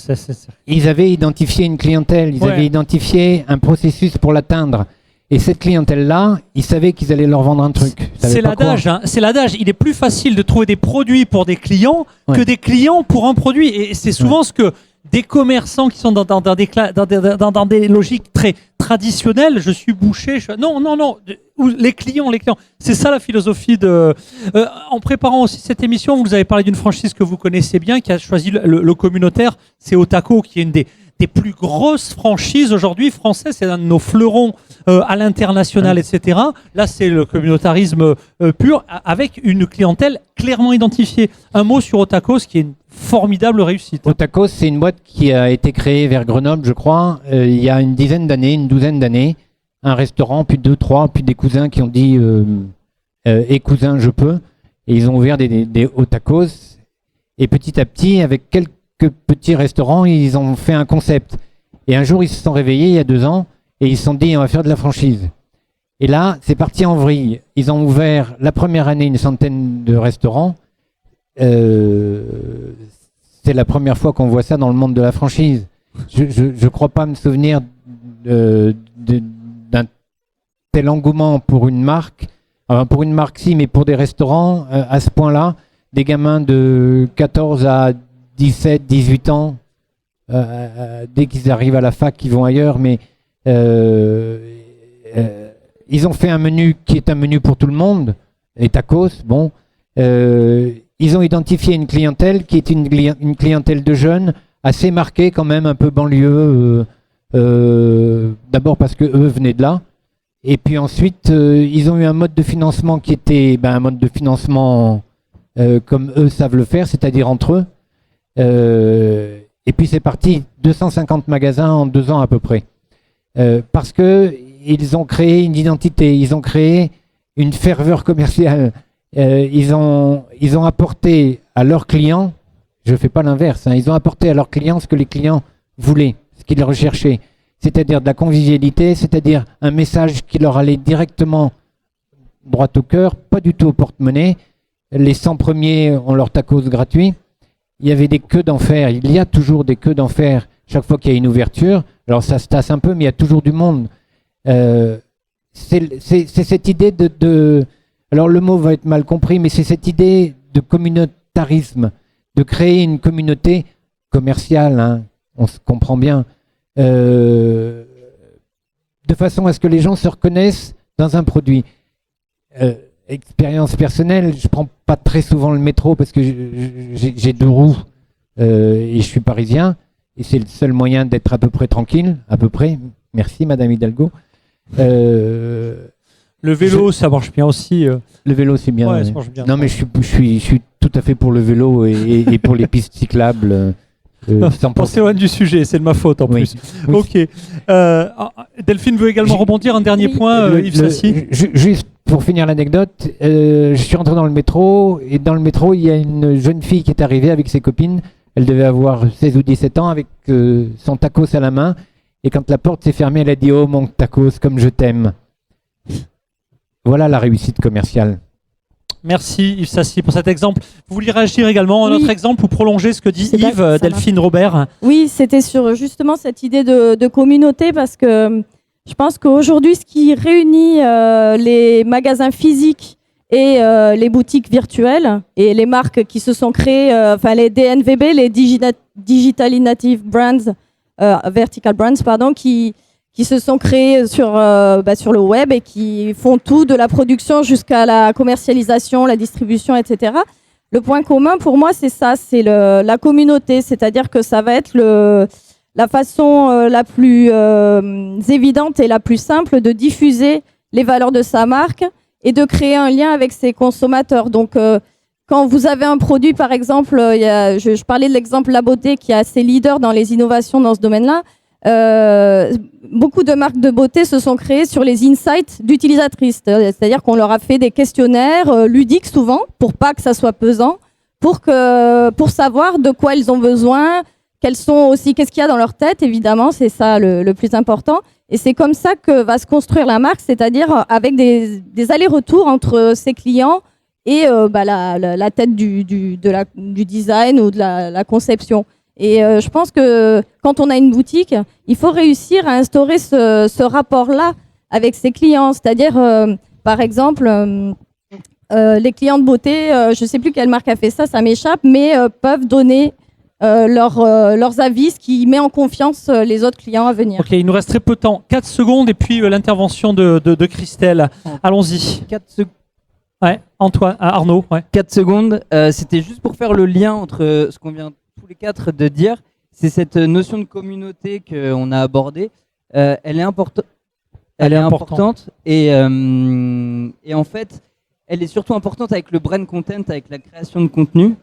F: Ils avaient identifié une clientèle, ils avaient identifié un processus pour l'atteindre. Et cette clientèle-là, ils savaient qu'ils allaient leur vendre un truc.
A: C'est l'adage, hein, c'est l'adage. Il est plus facile de trouver des produits pour des clients que des clients pour un produit. Et c'est souvent ce que des commerçants qui sont dans des logiques très traditionnelles, je suis boucher, non, les clients. C'est ça la philosophie de... en préparant aussi cette émission, vous nous avez parlé d'une franchise que vous connaissez bien, qui a choisi le communautaire, c'est Otaco, qui est une des plus grosses franchises aujourd'hui françaises, c'est un de nos fleurons à l'international, etc. Là, c'est le communautarisme pur, avec une clientèle clairement identifiée. Un mot sur Otakos, qui est une formidable réussite.
F: Otakos, c'est une boîte qui a été créée vers Grenoble, je crois, il y a une douzaine d'années. Un restaurant, puis 2, 3, puis des cousins qui ont dit cousin, je peux. Et ils ont ouvert des Otakos. Et petit à petit, avec quelques petits restaurants, ils ont fait un concept. Et un jour, ils se sont réveillés il y a 2 ans et ils se sont dit on va faire de la franchise. Et là, c'est parti en vrille. Ils ont ouvert la première année une centaine de restaurants. C'est la première fois qu'on voit ça dans le monde de la franchise. Je crois pas me souvenir d'un tel engouement pour une marque. Enfin, pour une marque, si, mais pour des restaurants à ce point-là, des gamins de 14 à 17, 18 ans, dès qu'ils arrivent à la fac, ils vont ailleurs, mais ils ont fait un menu qui est un menu pour tout le monde, les tacos, bon. Ils ont identifié une clientèle qui est une clientèle de jeunes, assez marquée quand même, un peu banlieue, d'abord parce que eux venaient de là, et puis ensuite, ils ont eu un mode de financement qui était un mode de financement comme eux savent le faire, c'est-à-dire entre eux. Et puis c'est parti, 250 magasins en 2 ans à peu près. Parce que ils ont créé une identité, ils ont créé une ferveur commerciale. Ils ont apporté à leurs clients, je ne fais pas l'inverse, hein, ils ont apporté à leurs clients ce que les clients voulaient, ce qu'ils recherchaient. C'est-à-dire de la convivialité, c'est-à-dire un message qui leur allait directement droit au cœur, pas du tout au porte-monnaie. Les 100 premiers ont leur tacos gratuit. Il y avait des queues d'enfer. Il y a toujours des queues d'enfer chaque fois qu'il y a une ouverture. Alors ça se tasse un peu, mais il y a toujours du monde. C'est cette idée de... Alors le mot va être mal compris, mais c'est cette idée de communautarisme, de créer une communauté commerciale, hein, on se comprend bien, de façon à ce que les gens se reconnaissent dans un produit. Expérience personnelle, je prends pas très souvent le métro parce que j'ai 2 roues et je suis parisien et c'est le seul moyen d'être à peu près tranquille, à peu près. Merci Madame Hidalgo. Le
A: vélo, ça marche bien aussi.
F: Le vélo, c'est bien.
A: Ouais,
F: ouais.
A: ça marche bien.
F: Non, mais je suis tout à fait pour le vélo et pour les pistes cyclables.
A: On s'éloigne du sujet, c'est de ma faute en plus. Oui. Ok. Delphine veut également rebondir. Un dernier point, Yves Sassi.
F: Juste pour finir l'anecdote, je suis rentré dans le métro et dans le métro, il y a une jeune fille qui est arrivée avec ses copines. Elle devait avoir 16 ou 17 ans avec son tacos à la main. Et quand la porte s'est fermée, elle a dit « Oh mon tacos, comme je t'aime ». Voilà la réussite commerciale.
A: Merci Yves Sassi pour cet exemple. Vous vouliez réagir également à notre exemple ou prolonger ce que dit Yves, Delphine, Robert?
C: Oui, c'était sur justement cette idée de communauté parce que je pense qu'aujourd'hui, ce qui réunit les magasins physiques et les boutiques virtuelles et les marques qui se sont créées, enfin les DNVB, les Digitally Native Brands, Vertical Brands, pardon, qui se sont créés sur le web et qui font tout, de la production jusqu'à la commercialisation, la distribution, etc. Le point commun pour moi, c'est ça, c'est la communauté, c'est-à-dire que ça va être la façon la plus évidente et la plus simple de diffuser les valeurs de sa marque et de créer un lien avec ses consommateurs. Donc, quand vous avez un produit, par exemple, je parlais de l'exemple La Beauté qui est assez leader dans les innovations dans ce domaine-là. Beaucoup de marques de beauté se sont créées sur les insights d'utilisatrices. C'est-à-dire qu'on leur a fait des questionnaires ludiques souvent, pour pas que ça soit pesant, pour savoir de quoi ils ont besoin, qu'est-ce qu'il y a dans leur tête, évidemment, c'est ça le plus important. Et c'est comme ça que va se construire la marque, c'est-à-dire avec des allers-retours entre ses clients et la tête du design ou de la conception. Et je pense que quand on a une boutique, il faut réussir à instaurer ce rapport-là avec ses clients. C'est-à-dire, par exemple, les clients de beauté, je ne sais plus quelle marque a fait ça, ça m'échappe, mais peuvent donner leurs avis, ce qui met en confiance les autres clients à venir.
A: Ok, il nous reste très peu de temps. 4 secondes et puis l'intervention de Christelle. Allons-y.
E: 4 secondes.
A: Ouais, Antoine, Arnaud. Ouais.
E: 4 secondes. C'était juste pour faire le lien entre ce qu'on vient tous les 4 de dire. C'est cette notion de communauté qu'on a abordée. Elle est importante. Elle est importante. Et en fait, elle est surtout importante avec le brand content, avec la création de contenu.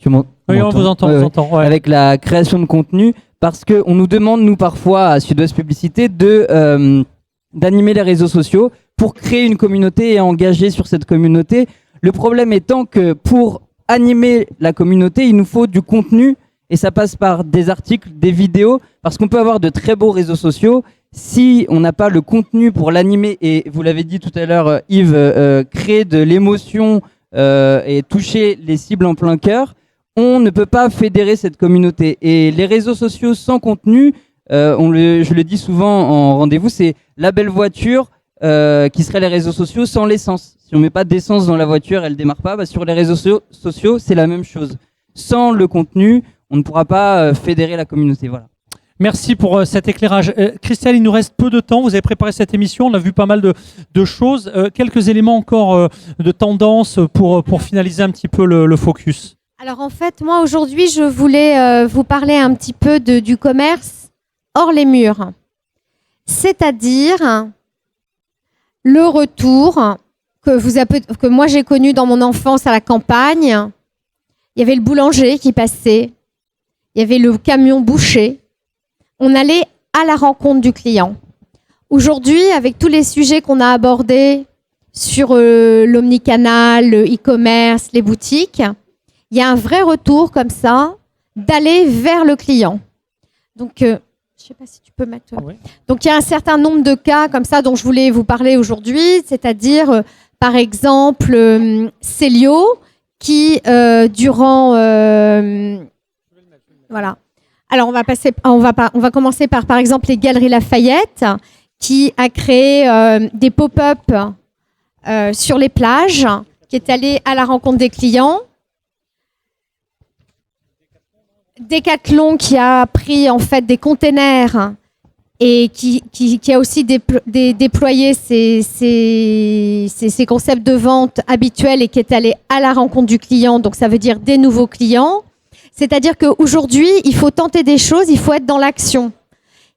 A: Oui, on vous entend. Ouais.
E: Avec la création de contenu, parce qu'on nous demande, nous, parfois, à Sud-Ouest Publicité, d'animer les réseaux sociaux pour créer une communauté et engager sur cette communauté. Le problème étant que pour animer la communauté, il nous faut du contenu, et ça passe par des articles, des vidéos, parce qu'on peut avoir de très beaux réseaux sociaux. Si on n'a pas le contenu pour l'animer, et vous l'avez dit tout à l'heure, Yves, créer de l'émotion et toucher les cibles en plein cœur, on ne peut pas fédérer cette communauté. Et les réseaux sociaux sans contenu, je le dis souvent en rendez-vous, c'est la belle voiture qui serait les réseaux sociaux sans l'essence. Si on met pas d'essence dans la voiture, elle démarre pas. Sur les réseaux sociaux, c'est la même chose. Sans le contenu, on ne pourra pas fédérer la communauté. Voilà.
A: Merci pour cet éclairage. Christelle, il nous reste peu de temps. Vous avez préparé cette émission. On a vu pas mal de choses. Quelques éléments encore de tendance pour finaliser un petit peu le focus.
D: Alors en fait, moi aujourd'hui, je voulais vous parler un petit peu du commerce hors les murs. C'est-à-dire le retour que moi j'ai connu dans mon enfance à la campagne. Il y avait le boulanger qui passait, il y avait le camion boucher. On allait à la rencontre du client. Aujourd'hui, avec tous les sujets qu'on a abordés sur l'omnicanal, le e-commerce, les boutiques, il y a un vrai retour comme ça d'aller vers le client. Donc, je ne sais pas si tu peux mettre...
A: Oui.
D: Donc, il y a un certain nombre de cas comme ça dont je voulais vous parler aujourd'hui, c'est-à-dire, par exemple, Célio, qui, durant... voilà. Alors, on va commencer par exemple, les Galeries Lafayette, qui a créé des pop-up sur les plages, qui est allé à la rencontre des clients. Decathlon qui a pris en fait des containers et qui a aussi déployé ses concepts de vente habituels et qui est allé à la rencontre du client, donc ça veut dire des nouveaux clients. C'est-à-dire qu'aujourd'hui, il faut tenter des choses, il faut être dans l'action.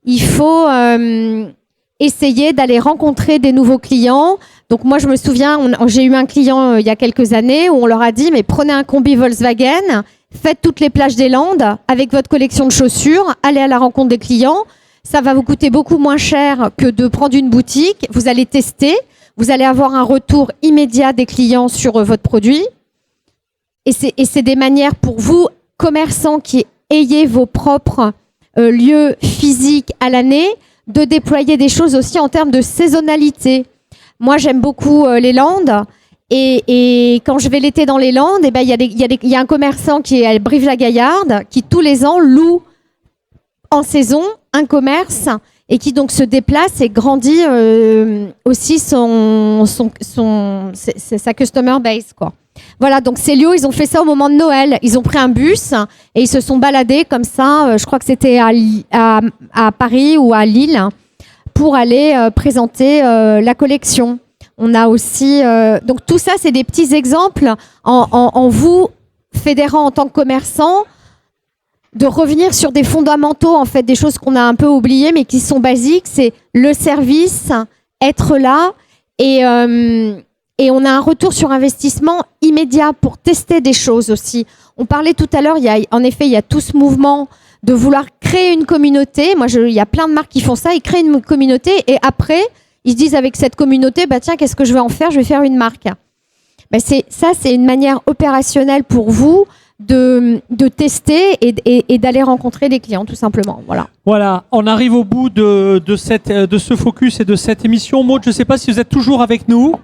D: Il faut essayer d'aller rencontrer des nouveaux clients. Donc moi, je me souviens, j'ai eu un client il y a quelques années où on leur a dit, mais prenez un combi Volkswagen, faites toutes les plages des Landes avec votre collection de chaussures, allez à la rencontre des clients. Ça va vous coûter beaucoup moins cher que de prendre une boutique. Vous allez tester, vous allez avoir un retour immédiat des clients sur votre produit. Et c'est des manières pour vous, commerçants qui ayez vos propres lieux physiques à l'année, de déployer des choses aussi en termes de saisonnalité. Moi, j'aime beaucoup les Landes. Et quand je vais l'été dans les Landes, il y a un commerçant qui est à Brive-la-Gaillarde qui tous les ans loue en saison un commerce et qui donc se déplace et grandit aussi sa customer base, quoi. Voilà, donc Célio, ils ont fait ça au moment de Noël. Ils ont pris un bus et ils se sont baladés comme ça, je crois que c'était à Paris ou à Lille, pour aller présenter la collection. On a aussi... donc tout ça, c'est des petits exemples en vous fédérant en tant que commerçant de revenir sur des fondamentaux, en fait, des choses qu'on a un peu oubliées, mais qui sont basiques. C'est le service, être là, et on a un retour sur investissement immédiat pour tester des choses aussi. On parlait tout à l'heure, il y a tout ce mouvement de vouloir créer une communauté. Moi, il y a plein de marques qui font ça, ils créent une communauté, et après, ils se disent avec cette communauté, tiens, qu'est-ce que je vais en faire? Je vais faire une marque. C'est une manière opérationnelle pour vous de tester et d'aller rencontrer les clients, tout simplement.
A: Voilà, on arrive au bout de ce focus et de cette émission. Maud, je ne sais pas si vous êtes toujours avec nous.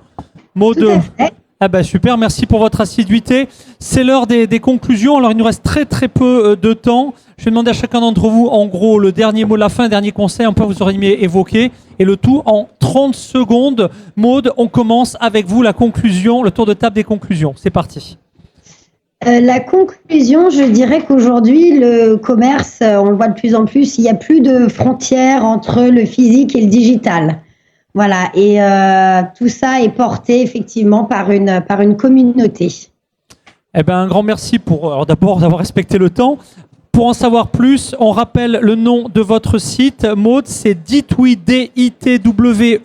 A: Maud,
B: Tout à fait.
A: Ah bah super, merci pour votre assiduité. C'est l'heure des conclusions. Alors il nous reste très très peu de temps. Je vais demander à chacun d'entre vous, en gros, le dernier mot de la fin, un dernier conseil, un peu vous auriez aimé évoquer, et le tout en 30 secondes. Maud, on commence avec vous la conclusion, le tour de table des conclusions. C'est parti.
B: La conclusion, je dirais qu'aujourd'hui, le commerce, on le voit de plus en plus, il n'y a plus de frontières entre le physique et le digital. Voilà, et tout ça est porté effectivement par une communauté.
A: Eh ben, un grand merci pour d'abord d'avoir respecté le temps. Pour en savoir plus, on rappelle le nom de votre site. Maud, c'est ditwee, ditwee.quoi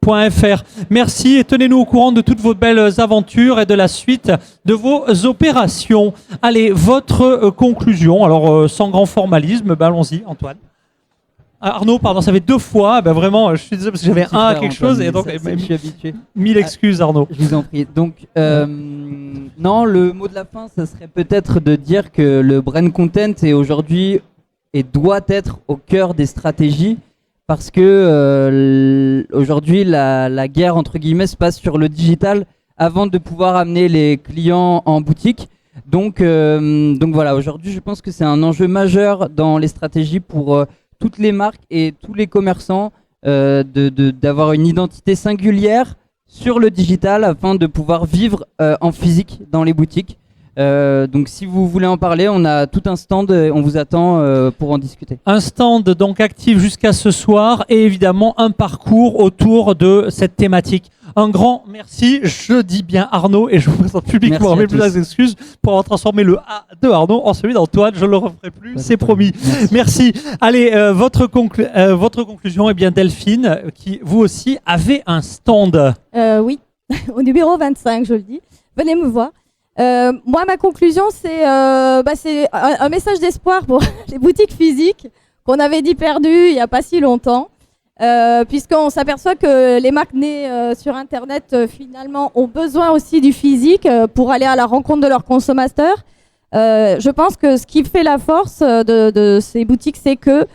A: .fr. Merci et tenez-nous au courant de toutes vos belles aventures et de la suite de vos opérations. Allez, votre conclusion. Alors, sans grand formalisme, allons-y, Antoine. Arnaud, pardon, ça fait 2 fois. Vraiment, je suis désolé parce que j'avais à quelque chose et donc
E: je suis habitué.
A: 1000 excuses, Arnaud.
E: Je vous en prie. Donc, non, le mot de la fin, ça serait peut-être de dire que le brand content est aujourd'hui et doit être au cœur des stratégies parce que aujourd'hui, la guerre entre guillemets se passe sur le digital avant de pouvoir amener les clients en boutique. Donc voilà, aujourd'hui, je pense que c'est un enjeu majeur dans les stratégies pour toutes les marques et tous les commerçants d'avoir une identité singulière sur le digital afin de pouvoir vivre en physique dans les boutiques. Donc si vous voulez en parler, on a tout un stand, on vous attend pour en discuter.
A: Un stand donc actif jusqu'à ce soir et évidemment un parcours autour de cette thématique. Un grand merci, je dis bien Arnaud et je vous présente publiquement mes plus excuses pour avoir transformé le A de Arnaud en celui d'Antoine, je ne le referai plus, c'est promis. Merci. Allez, votre conclusion, eh bien Delphine, qui vous aussi avez un stand.
C: Oui, au numéro 25, je le dis. Venez me voir. Moi, ma conclusion, c'est un message d'espoir pour les boutiques physiques qu'on avait dit perdues il n'y a pas si longtemps. Puisqu'on s'aperçoit que les marques nées sur Internet, finalement, ont besoin aussi du physique pour aller à la rencontre de leurs consommateurs. Je pense que ce qui fait la force de ces boutiques, c'est que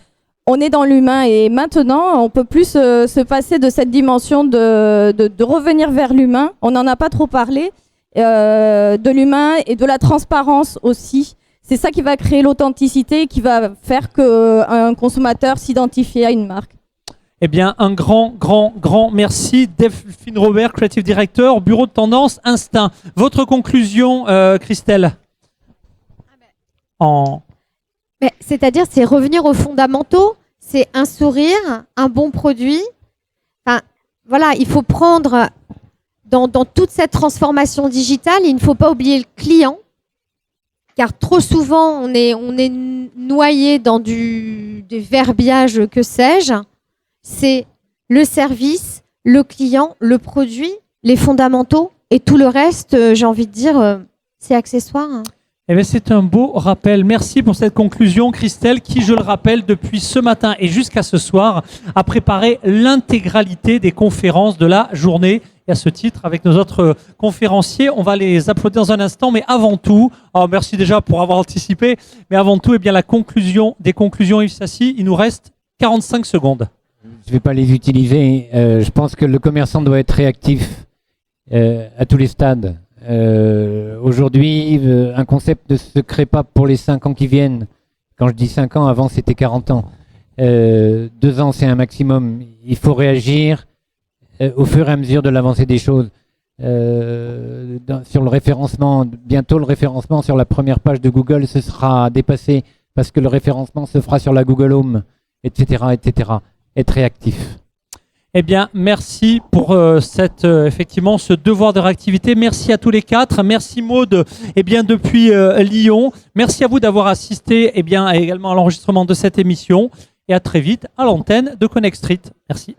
C: on est dans l'humain et maintenant, on peut plus se passer de cette dimension de revenir vers l'humain. On n'en a pas trop parlé, de l'humain et de la transparence aussi. C'est ça qui va créer l'authenticité et qui va faire qu'un consommateur s'identifie à une marque.
A: Eh bien, un grand merci. Delphine Robert, Creative Director, Bureau de Tendance, Instinct. Votre conclusion, Christelle
D: C'est-à-dire, c'est revenir aux fondamentaux, c'est un sourire, un bon produit. Enfin, voilà, il faut prendre, dans toute cette transformation digitale, il ne faut pas oublier le client, car trop souvent, on est noyé dans des verbiages, que sais-je. C'est le service, le client, le produit, les fondamentaux et tout le reste, j'ai envie de dire, c'est accessoire.
A: Eh bien, c'est un beau rappel. Merci pour cette conclusion, Christelle, qui, je le rappelle, depuis ce matin et jusqu'à ce soir, a préparé l'intégralité des conférences de la journée. Et à ce titre, avec nos autres conférenciers, on va les applaudir dans un instant. Mais avant tout, merci déjà pour avoir anticipé, mais avant tout, eh bien, la conclusion des conclusions Yves Sassy, il nous reste 45 secondes.
F: Je ne vais pas les utiliser. Je pense que le commerçant doit être réactif à tous les stades. Aujourd'hui, un concept ne se crée pas pour les 5 ans qui viennent. Quand je dis 5 ans, avant c'était 40 ans. 2 ans, c'est un maximum. Il faut réagir au fur et à mesure de l'avancée des choses. Sur le référencement, bientôt le référencement sur la première page de Google ce sera dépassé parce que le référencement se fera sur la Google Home, etc., etc. Être réactif.
A: Eh bien, merci pour effectivement ce devoir de réactivité. Merci à tous les quatre. Merci Maud, depuis Lyon. Merci à vous d'avoir assisté également à l'enregistrement de cette émission. Et à très vite à l'antenne de Connect Street. Merci.